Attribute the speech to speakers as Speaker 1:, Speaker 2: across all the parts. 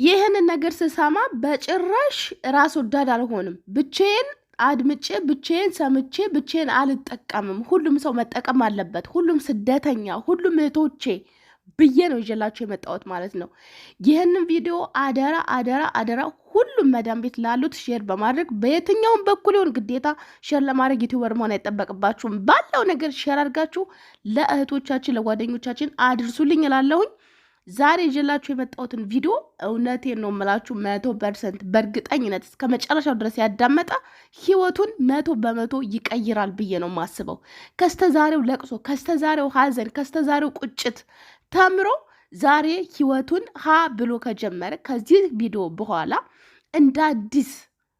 Speaker 1: ይህንን ነገር ስሰማ በጭራሽ ራስ ወዳድ አልሆንም። ብቻዬን አድምጬ ብቻዬን ሰምቼ ብቻዬን አልጠቀምም። ሁሉም ሰው መጠቀም አለበት። ሁሉም ስደተኛ፣ ሁሉም እህቶቼ ብዬ ነው ይዤላችሁ የመጣሁት ማለት ነው። ይህንን ቪዲዮ አደራ አደራ አደራ ሁሉም መዳም ቤት ላሉት ሼር በማድረግ በየትኛውም በኩል ይሁን ግዴታ ሼር ለማድረግ ዩቲዩበር መሆን አይጠበቅባችሁም። ባለው ነገር ሼር አድርጋችሁ ለእህቶቻችን ለጓደኞቻችን አድርሱልኝ እላለሁኝ። ዛሬ ይዤላችሁ የመጣሁትን ቪዲዮ እውነቴን ነው የምላችሁ 100% በእርግጠኝነት እስከ መጨረሻው ድረስ ያዳመጠ ህይወቱን 100% ይቀይራል ብዬ ነው የማስበው። ከስተዛሬው ለቅሶ፣ ከስተዛሬው ሀዘን፣ ከስተዛሬው ቁጭት ተምሮ ዛሬ ህይወቱን ሀ ብሎ ከጀመረ ከዚህ ቪዲዮ በኋላ እንደ አዲስ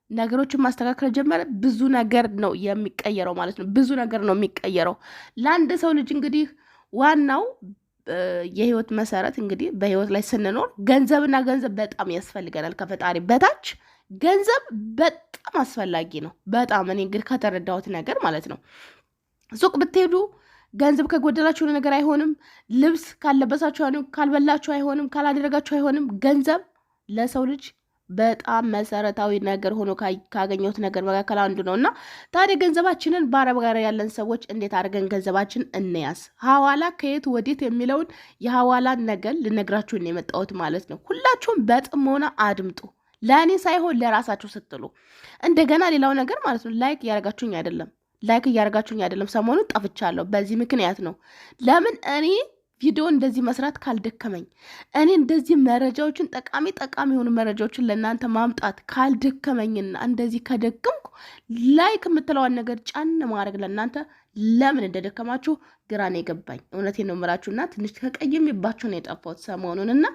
Speaker 1: ነገሮችን ማስተካከል ጀመረ ብዙ ነገር ነው የሚቀየረው ማለት ነው። ብዙ ነገር ነው የሚቀየረው ለአንድ ሰው ልጅ እንግዲህ ዋናው የህይወት መሰረት እንግዲህ በህይወት ላይ ስንኖር ገንዘብና ገንዘብ በጣም ያስፈልገናል። ከፈጣሪ በታች ገንዘብ በጣም አስፈላጊ ነው። በጣም እኔ እንግዲህ ከተረዳሁት ነገር ማለት ነው። ሱቅ ብትሄዱ ገንዘብ ከጎደላችሁ ነገር አይሆንም። ልብስ ካልለበሳችሁ አይሆንም፣ ካልበላችሁ አይሆንም፣ ካላደረጋችሁ አይሆንም። ገንዘብ ለሰው ልጅ በጣም መሰረታዊ ነገር ሆኖ ካገኘሁት ነገር መካከል አንዱ ነው እና ታዲያ ገንዘባችንን በአረብ ጋር ያለን ሰዎች እንዴት አድርገን ገንዘባችን እንያዝ፣ ሀዋላ ከየት ወዴት የሚለውን የሀዋላን ነገር ልነግራችሁን የመጣሁት ማለት ነው። ሁላችሁም በጥሞና አድምጡ፣ ለእኔ ሳይሆን ለራሳችሁ ስትሉ። እንደገና ሌላው ነገር ማለት ነው ላይክ እያደረጋችሁኝ አይደለም። ሰሞኑን ጠፍቻለሁ። በዚህ ምክንያት ነው። ለምን እኔ ቪዲዮ እንደዚህ መስራት ካልደከመኝ፣ እኔ እንደዚህ መረጃዎችን ጠቃሚ የሆኑ መረጃዎችን ለእናንተ ማምጣት ካልደከመኝና እንደዚህ ከደከምኩ ላይክ የምትለዋን ነገር ጫን ማድረግ ለእናንተ ለምን እንደደከማችሁ ግራ ነው የገባኝ። እውነቴን ነው የምላችሁና ትንሽ ከቀየምባችሁ ነው የጠፋሁት ሰሞኑንና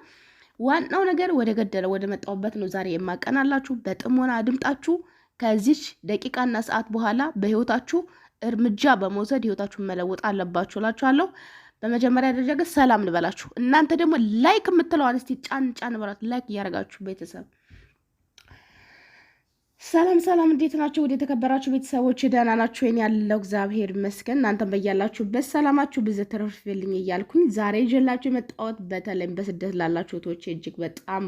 Speaker 1: ዋናው ነገር ወደ ገደለ ወደ መጣሁበት ነው ዛሬ የማቀናላችሁ። በጥሞና አድምጣችሁ ከዚች ደቂቃና ሰዓት በኋላ በህይወታችሁ እርምጃ በመውሰድ ህይወታችሁን መለወጥ አለባችሁ እላችኋለሁ። በመጀመሪያ ደረጃ ግን ሰላም ልበላችሁ። እናንተ ደግሞ ላይክ የምትለዋን እስቲ ጫን በላት፣ ላይክ እያደረጋችሁ ቤተሰብ። ሰላም፣ እንዴት ናችሁ? ወደ የተከበራችሁ ቤተሰቦች ደህና ናችሁ? ወይኔ ያለው እግዚአብሔር ይመስገን። እናንተም በያላችሁበት ሰላማችሁ ብዘት ተረፍልኝ እያልኩኝ ዛሬ ይዤላችሁ የመጣሁት በተለይም በስደት ላላችሁ እህቶቼ እጅግ በጣም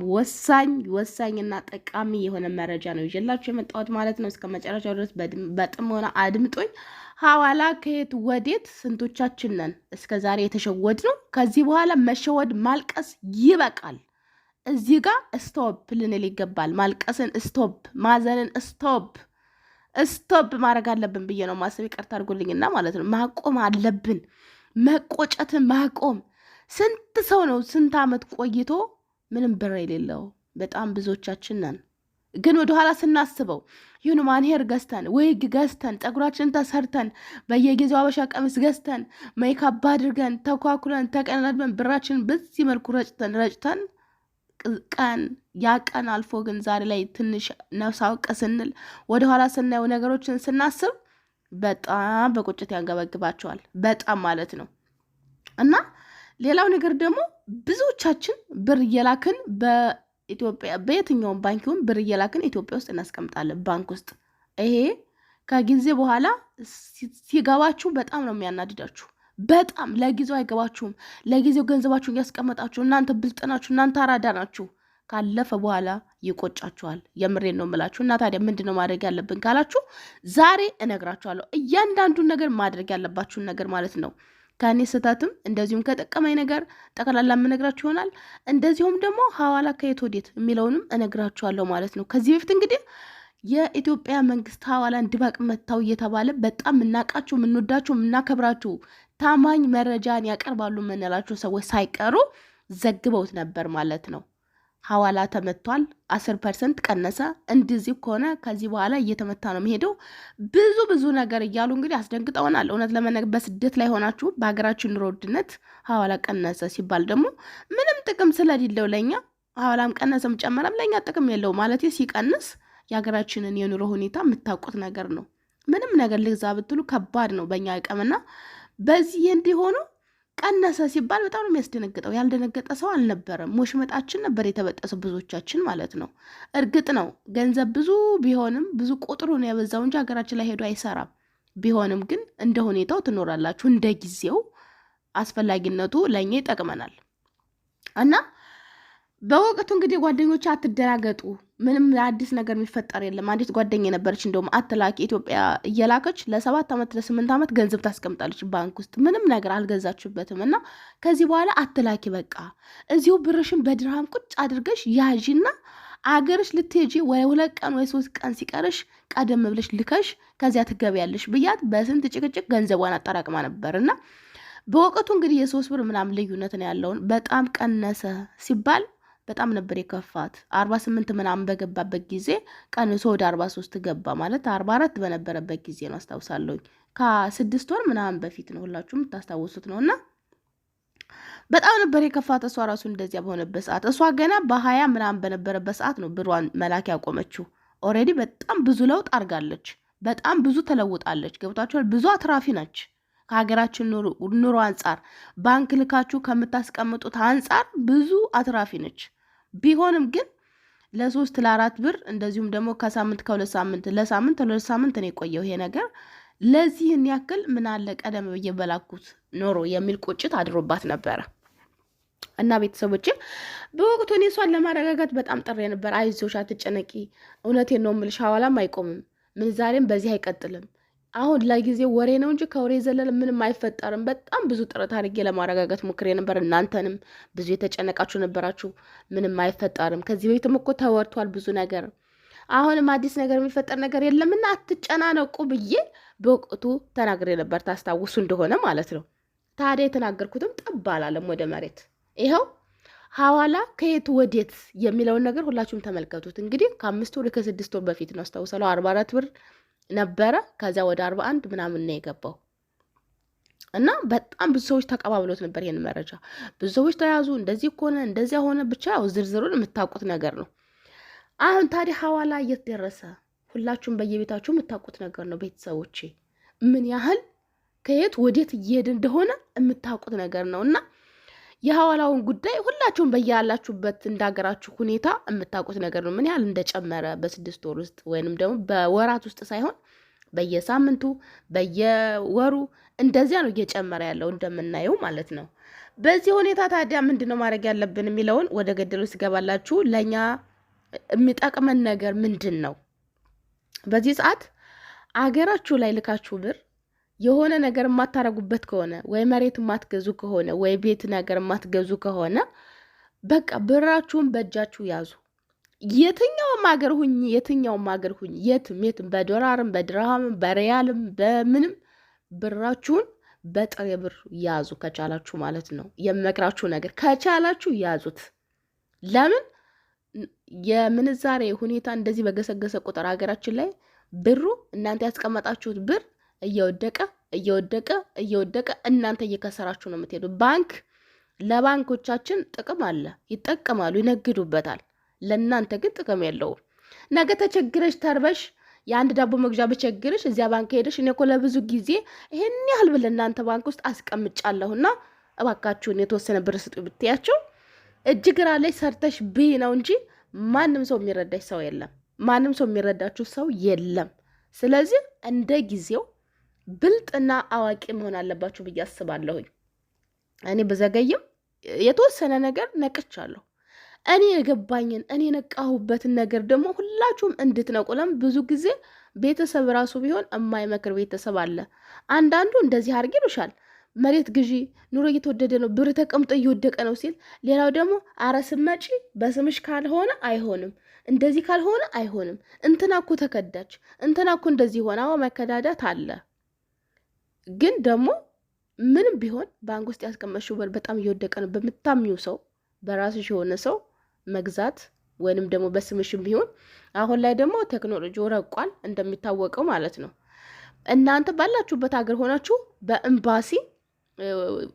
Speaker 1: ወሳኝና ጠቃሚ የሆነ መረጃ ነው ይዤላችሁ የመጣሁት ማለት ነው። እስከ መጨረሻው ድረስ በጥሞና አድምጦኝ። ሀዋላ ከየት ወዴት ስንቶቻችን ነን እስከ ዛሬ የተሸወድ ነው። ከዚህ በኋላ መሸወድ ማልቀስ ይበቃል። እዚህ ጋር ስቶፕ ልንል ይገባል። ማልቀስን ስቶፕ፣ ማዘንን ስቶፕ ማድረግ አለብን ብዬ ነው ማሰብ። ይቅርታ አድርጎልኝና ማለት ነው ማቆም አለብን። መቆጨትን ማቆም። ስንት ሰው ነው ስንት ዓመት ቆይቶ ምንም ብር የሌለው? በጣም ብዙዎቻችን ነን። ግን ወደኋላ ስናስበው ዩኒማን ሄር ገዝተን ዊግ ገዝተን ፀጉራችንን ተሰርተን በየጊዜው አበሻ ቀሚስ ገዝተን ሜካፕ አድርገን ተኳኩለን ተቀናድበን ብራችንን በዚህ መልኩ ረጭተን ቀን አልፎ ግን ዛሬ ላይ ትንሽ ነፍስ አውቅ ስንል ወደኋላ ስናየው ነገሮችን ስናስብ በጣም በቁጭት ያንገበግባቸዋል። በጣም ማለት ነው። እና ሌላው ነገር ደግሞ ብዙዎቻችን ብር እየላክን ኢትዮጵያ በየትኛውም ባንክ ይሁን ብር እየላክን ኢትዮጵያ ውስጥ እናስቀምጣለን ባንክ ውስጥ። ይሄ ከጊዜ በኋላ ሲገባችሁ በጣም ነው የሚያናድዳችሁ። በጣም ለጊዜው አይገባችሁም። ለጊዜው ገንዘባችሁን እያስቀመጣችሁ እናንተ ብልጥ ናችሁ፣ እናንተ አራዳ ናችሁ። ካለፈ በኋላ ይቆጫችኋል። የምሬን ነው የምላችሁ። እና ታዲያ ምንድነው ማድረግ ያለብን ካላችሁ ዛሬ እነግራችኋለሁ። እያንዳንዱን ነገር ማድረግ ያለባችሁን ነገር ማለት ነው። ከእኔ ስህተትም እንደዚሁም ከጠቀመኝ ነገር ጠቅላላ የምነግራችሁ ይሆናል። እንደዚሁም ደግሞ ሀዋላ ከየት ወዴት የሚለውንም እነግራችኋለሁ ማለት ነው። ከዚህ በፊት እንግዲህ የኢትዮጵያ መንግስት ሀዋላን ድባቅ መታው እየተባለ በጣም የምናውቃችሁ የምንወዳችሁ የምናከብራችሁ ታማኝ መረጃን ያቀርባሉ የምንላቸው ሰዎች ሳይቀሩ ዘግበውት ነበር ማለት ነው። ሀዋላ ተመቷል፣ 10% ቀነሰ፣ እንደዚህ ከሆነ ከዚህ በኋላ እየተመታ ነው የሚሄደው፣ ብዙ ነገር እያሉ እንግዲህ አስደንግጠውናል። እውነት ለመነገር በስደት ላይ ሆናችሁ በሀገራችን ኑሮ ውድነት ሀዋላ ቀነሰ ሲባል ደግሞ ምንም ጥቅም ስለሌለው ለኛ ሀዋላም ቀነሰም ጨመረም ለኛ ጥቅም የለው ማለት ሲቀንስ የሀገራችንን የኑሮ ሁኔታ የምታውቁት ነገር ነው። ምንም ነገር ልግዛ ብትሉ ከባድ ነው በእኛ አቅምና በዚህ እንዲሆኑ ቀነሰ ሲባል በጣም ነው የሚያስደነግጠው። ያልደነገጠ ሰው አልነበረም። ሞሽመጣችን ነበር የተበጠሰው ብዙዎቻችን ማለት ነው። እርግጥ ነው ገንዘብ ብዙ ቢሆንም ብዙ ቁጥሩ ነው የበዛው እንጂ ሀገራችን ላይ ሄዶ አይሰራም። ቢሆንም ግን እንደ ሁኔታው ትኖራላችሁ። እንደ ጊዜው አስፈላጊነቱ ለእኛ ይጠቅመናል እና በወቅቱ እንግዲህ ጓደኞች አትደናገጡ፣ ምንም አዲስ ነገር የሚፈጠር የለም። አንዲት ጓደኛ የነበረች እንደውም አትላኪ ኢትዮጵያ እየላከች ለ7 ዓመት ለ8 ዓመት ገንዘብ ታስቀምጣለች ባንክ ውስጥ ምንም ነገር አልገዛችበትም። እና ከዚህ በኋላ አትላኪ፣ በቃ እዚሁ ብርሽን በድርሃም ቁጭ አድርገሽ ያዢና አገርሽ ልትሄጂ ወይ 2 ቀን ወይ 3 ቀን ሲቀርሽ ቀደም ብለሽ ልከሽ ከዚያ ትገቢያለሽ ብያት በስንት ጭቅጭቅ ገንዘቧን አጠራቅማ ነበር። እና በወቅቱ እንግዲህ የ3 ብር ምናምን ልዩነት ነው ያለውን። በጣም ቀነሰ ሲባል በጣም ነበር የከፋት። 48 ምናምን በገባበት ጊዜ ቀንሶ ወደ 43 ገባ ማለት 44 በነበረበት ጊዜ ነው አስታውሳለሁኝ። ከ6 ወር ምናምን በፊት ነው፣ ሁላችሁም የምታስታውሱት ነው። እና በጣም ነበር የከፋት እሷ ራሱ እንደዚያ በሆነበት ሰዓት። እሷ ገና በ20 ምናምን በነበረበት ሰዓት ነው ብሯን መላክ ያቆመችው። ኦልሬዲ በጣም ብዙ ለውጥ አድርጋለች፣ በጣም ብዙ ተለውጣለች። ገብቷችኋል? ብዙ አትራፊ ነች። ከሀገራችን ኑሮ አንጻር ባንክ ልካችሁ ከምታስቀምጡት አንጻር ብዙ አትራፊ ነች። ቢሆንም ግን ለ3 ለ4 ብር እንደዚሁም ደግሞ ከሳምንት ከ2 ሳምንት ለሳምንት ለ2 ሳምንት ነው የቆየው ይሄ ነገር። ለዚህን ያክል ምን አለ ቀደም ብዬ በላኩት ኖሮ የሚል ቁጭት አድሮባት ነበረ። እና ቤተሰቦቼ በወቅቱ እኔ እሷን ለማረጋጋት በጣም ጥሬ ነበር። አይዞሽ፣ አትጨነቂ፣ እውነቴን ነው የምልሽ፣ ሐዋላም አይቆምም፣ ምንዛሬም በዚህ አይቀጥልም። አሁን ለጊዜው ወሬ ነው እንጂ ከወሬ ዘለለ ምንም አይፈጠርም። በጣም ብዙ ጥረት አድርጌ ለማረጋጋት ሞክሬ ነበር። እናንተንም ብዙ የተጨነቃችሁ ነበራችሁ። ምንም አይፈጠርም፣ ከዚህ በፊትም እኮ ተወርቷል ብዙ ነገር፣ አሁንም አዲስ ነገር የሚፈጠር ነገር የለምና አትጨናነቁ ብዬ በወቅቱ ተናግሬ ነበር፣ ታስታውሱ እንደሆነ ማለት ነው። ታዲያ የተናገርኩትም ጠብ አላለም ወደ መሬት። ይኸው ሐዋላ ከየት ወዴት የሚለውን ነገር ሁላችሁም ተመልከቱት። እንግዲህ ከ5 ወር ከ6 ወር በፊት ነው አስታውሳለሁ 44 ብር ነበረ። ከዚያ ወደ 41 ምናምን ነው የገባው። እና በጣም ብዙ ሰዎች ተቀባብሎት ነበር ይሄን መረጃ። ብዙ ሰዎች ተያዙ፣ እንደዚህ ሆነ እንደዚያ ሆነ፣ ብቻ ያው ዝርዝሩን የምታውቁት ነገር ነው። አሁን ታዲያ ሐዋላ የት ደረሰ? ሁላችሁም በየቤታችሁ የምታውቁት ነገር ነው ቤተሰቦቼ። ምን ያህል ከየት ወዴት እየሄድ እንደሆነ የምታውቁት ነገር ነው። እና የሐዋላውን ጉዳይ ሁላችሁም በያላችሁበት እንዳገራችሁ ሁኔታ የምታውቁት ነገር ነው። ምን ያህል እንደጨመረ በ6 ወር ውስጥ ወይንም ደግሞ በወራት ውስጥ ሳይሆን በየሳምንቱ በየወሩ እንደዚያ ነው እየጨመረ ያለው እንደምናየው ማለት ነው። በዚህ ሁኔታ ታዲያ ምንድነው ማድረግ ያለብን የሚለውን ወደ ገደሉ ሲገባላችሁ ለኛ የሚጠቅመን ነገር ምንድን ነው? በዚህ ሰዓት አገራችሁ ላይ ልካችሁ ብር የሆነ ነገር የማታረጉበት ከሆነ ወይ መሬት የማትገዙ ከሆነ ወይ ቤት ነገር የማትገዙ ከሆነ በቃ ብራችሁን በእጃችሁ ያዙ። የትኛውም ሀገር ሁኝ የትም በዶላርም በድርሃምም በሪያልም በምንም ብራችሁን በጥሬ ብር ያዙ ከቻላችሁ ማለት ነው። የምመክራችሁ ነገር ከቻላችሁ ያዙት። ለምን የምንዛሬ ሁኔታ እንደዚህ በገሰገሰ ቁጥር ሀገራችን ላይ ብሩ እናንተ ያስቀመጣችሁት ብር እየወደቀ እናንተ እየከሰራችሁ ነው የምትሄዱ። ባንክ ለባንኮቻችን ጥቅም አለ፣ ይጠቀማሉ፣ ይነግዱበታል። ለእናንተ ግን ጥቅም የለውም። ነገ ተቸግረሽ ተርበሽ የአንድ ዳቦ መግዣ በቸግርሽ እዚያ ባንክ ሄደሽ እኔ እኮ ለብዙ ጊዜ ይሄን ያህል ብር እናንተ ባንክ ውስጥ አስቀምጫለሁና እባካችሁን የተወሰነ ብር ስጡ ብትያቸው እጅግራ ላይ ሰርተሽ ብይ ነው እንጂ ማንም ሰው የሚረዳሽ ሰው የለም። ማንም ሰው የሚረዳችሁ ሰው የለም። ስለዚህ እንደ ጊዜው ብልጥና አዋቂ መሆን አለባችሁ ብዬ አስባለሁኝ። እኔ በዘገይም የተወሰነ ነገር ነቅቻለሁ። እኔ የገባኝን እኔ ነቃሁበትን ነገር ደግሞ ሁላችሁም እንድትነቁለም። ብዙ ጊዜ ቤተሰብ ራሱ ቢሆን የማይመክር ቤተሰብ አለ። አንዳንዱ እንደዚህ አድርግ ይሉሻል፣ መሬት ግዢ፣ ኑሮ እየተወደደ ነው፣ ብር ተቀምጦ እየወደቀ ነው ሲል፣ ሌላው ደግሞ አረ ስመጪ በስምሽ ካልሆነ አይሆንም፣ እንደዚህ ካልሆነ አይሆንም፣ እንትና እኮ ተከዳች፣ እንትና እኮ እንደዚህ ሆነ። አዎ መከዳዳት አለ። ግን ደግሞ ምንም ቢሆን ባንክ ውስጥ ያስቀመጥሽው ብር በጣም እየወደቀ ነው በምታምኚው ሰው፣ በራስሽ የሆነ ሰው መግዛት ወይንም ደግሞ በስምሽም ቢሆን አሁን ላይ ደግሞ ቴክኖሎጂው ረቋል እንደሚታወቀው ማለት ነው። እናንተ ባላችሁበት ሀገር ሆናችሁ በኤምባሲ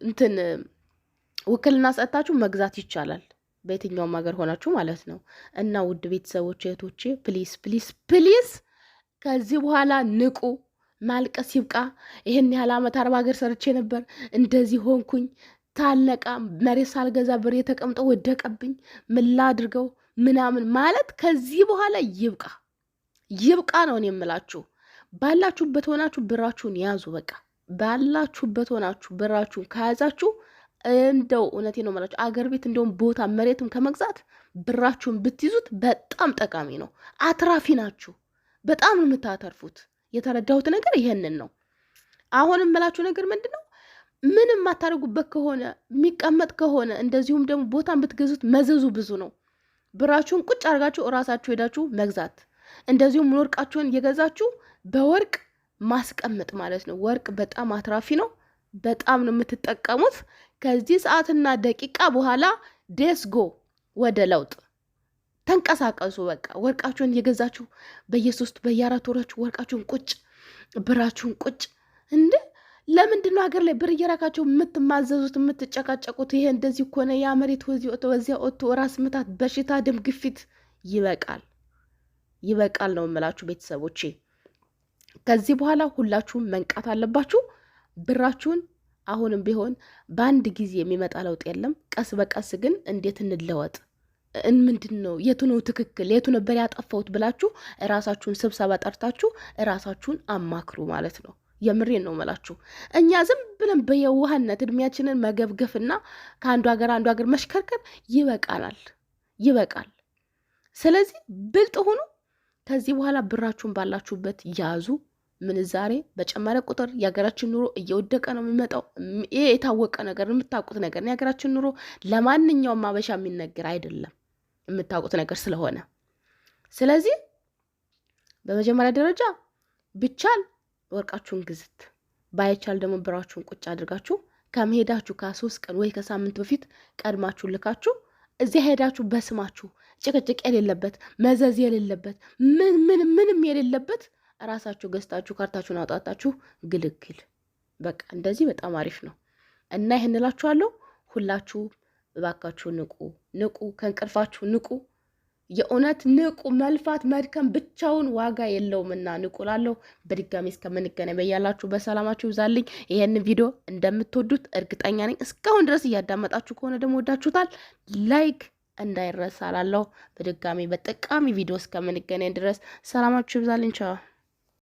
Speaker 1: እንትን ውክልና ሰጥታችሁ መግዛት ይቻላል፣ በየትኛውም ሀገር ሆናችሁ ማለት ነው። እና ውድ ቤተሰቦች እህቶቼ፣ ፕሊስ ፕሊስ ፕሊስ ከዚህ በኋላ ንቁ። ማልቀስ ይብቃ። ይሄን ያህል ዓመት 40 ሀገር ሰርቼ ነበር እንደዚህ ሆንኩኝ፣ ታለቃ መሬት ሳልገዛ ብር የተቀምጠው ወደቀብኝ፣ ምን ላድርገው ምናምን ማለት ከዚህ በኋላ ይብቃ፣ ይብቃ ነው እኔ የምላችሁ። ባላችሁበት ሆናችሁ ብራችሁን ያዙ። በቃ ባላችሁበት ሆናችሁ ብራችሁን ከያዛችሁ እንደው እውነቴ ነው የምላችሁ አገር ቤት እንደውም ቦታ መሬትም ከመግዛት ብራችሁን ብትይዙት በጣም ጠቃሚ ነው። አትራፊ ናችሁ። በጣም ነው የምታተርፉት። የተረዳሁት ነገር ይሄንን ነው። አሁንም የምላችሁ ነገር ምንድነው ምንም የማታደርጉበት ከሆነ የሚቀመጥ ከሆነ እንደዚሁም ደግሞ ቦታን ብትገዙት መዘዙ ብዙ ነው። ብራችሁን ቁጭ አድርጋችሁ እራሳችሁ ሄዳችሁ መግዛት፣ እንደዚሁም ወርቃችሁን እየገዛችሁ በወርቅ ማስቀመጥ ማለት ነው። ወርቅ በጣም አትራፊ ነው። በጣም ነው የምትጠቀሙት። ከዚህ ሰዓትና ደቂቃ በኋላ ዴስጎ ወደ ለውጥ ተንቀሳቀሱ። በቃ ወርቃችሁን እየገዛችሁ በየ3 በየ4 ወራችሁ ወርቃችሁን ቁጭ ብራችሁን ቁጭ። እንደ ለምንድን ነው ሀገር ላይ ብር እየራካችሁ የምትማዘዙት የምትጨቃጨቁት? ይሄ እንደዚህ እኮ ነው። ያ መሬት ወዚያ ወጥቶ ራስ ምታት፣ በሽታ፣ ደም ግፊት ይበቃል፣ ይበቃል ነው የምላችሁ ቤተሰቦቼ። ከዚህ በኋላ ሁላችሁም መንቃት አለባችሁ። ብራችሁን አሁንም ቢሆን በአንድ ጊዜ የሚመጣ ለውጥ የለም። ቀስ በቀስ ግን እንዴት እንለወጥ፣ ምንድን ነው የቱ ነው ትክክል፣ የቱ ነበር ያጠፋሁት ብላችሁ ራሳችሁን ስብሰባ ጠርታችሁ ራሳችሁን አማክሩ ማለት ነው። የምሬን ነው መላችሁ። እኛ ዝም ብለን በየዋህነት እድሜያችንን መገብገፍና ከአንዱ ሀገር አንዱ ሀገር መሽከርከር ይበቃናል፣ ይበቃል። ስለዚህ ብልጥ ሁኑ። ከዚህ በኋላ ብራችሁን ባላችሁበት ያዙ። ምንዛሬ በጨመረ ቁጥር የሀገራችን ኑሮ እየወደቀ ነው የሚመጣው። ይሄ የታወቀ ነገር የምታውቁት ነገር ነው። የሀገራችን ኑሮ ለማንኛውም አበሻ የሚነገር አይደለም፣ የምታውቁት ነገር ስለሆነ። ስለዚህ በመጀመሪያ ደረጃ ብቻል ወርቃችሁን ግዝት፣ ባይቻል ደግሞ ብራችሁን ቁጭ አድርጋችሁ ከመሄዳችሁ ከ3 ቀን ወይ ከሳምንት በፊት ቀድማችሁ ልካችሁ እዚያ ሄዳችሁ በስማችሁ ጭቅጭቅ የሌለበት መዘዝ የሌለበት ምንም የሌለበት ራሳችሁ ገዝታችሁ ካርታችሁን አውጣጣችሁ ግልግል። በቃ እንደዚህ በጣም አሪፍ ነው እና ይሄን እላችኋለሁ። ሁላችሁ እባካችሁ ንቁ፣ ከእንቅልፋችሁ ንቁ። የእውነት ንቁ። መልፋት መድከም ብቻውን ዋጋ የለውምና ንቁ ላለሁ። በድጋሚ እስከምንገናኝ በያላችሁ በሰላማችሁ ይብዛልኝ። ይሄን ቪዲዮ እንደምትወዱት እርግጠኛ ነኝ። እስካሁን ድረስ እያዳመጣችሁ ከሆነ ደግሞ ወዳችሁታል። ላይክ እንዳይረሳ ላለሁ። በድጋሚ በጠቃሚ ቪዲዮ እስከምንገናኝ ድረስ ሰላማችሁ ይብዛልኝ። ቻው።